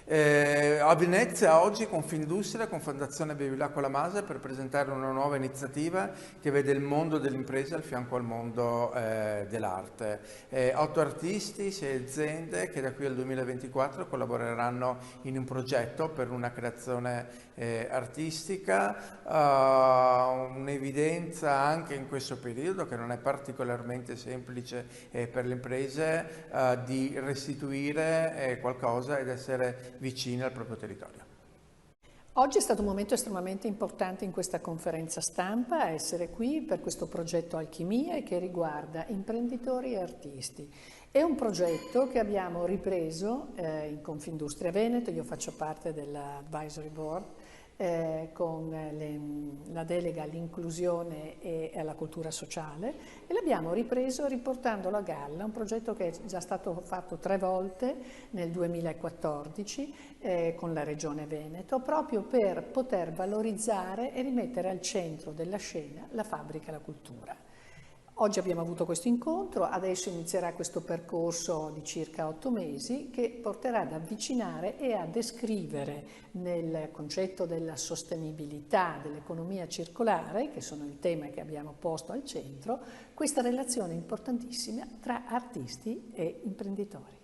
A Venezia oggi Confindustria con Fondazione Bevilacqua La Masa per presentare una nuova iniziativa che vede il mondo dell'impresa al fianco al mondo dell'arte. 8 artisti, 6 aziende che da qui al 2024 collaboreranno in un progetto per una creazione artistica, un'evidenza anche in questo periodo che non è particolarmente semplice per le imprese di restituire qualcosa ed essere vicine al proprio territorio. Oggi è stato un momento estremamente importante in questa conferenza stampa essere qui per questo progetto Alchimia che riguarda imprenditori e artisti. È un progetto che abbiamo ripreso in Confindustria Veneto, io faccio parte dell'advisory board, con la delega all'inclusione e alla cultura sociale e l'abbiamo ripreso riportandolo a galla, un progetto che è già stato fatto 3 volte nel 2014 con la Regione Veneto, proprio per poter valorizzare e rimettere al centro della scena la fabbrica e la cultura. Oggi abbiamo avuto questo incontro, adesso inizierà questo percorso di circa 8 mesi che porterà ad avvicinare e a descrivere nel concetto della sostenibilità, dell'economia circolare, che sono il tema che abbiamo posto al centro, questa relazione importantissima tra artisti e imprenditori.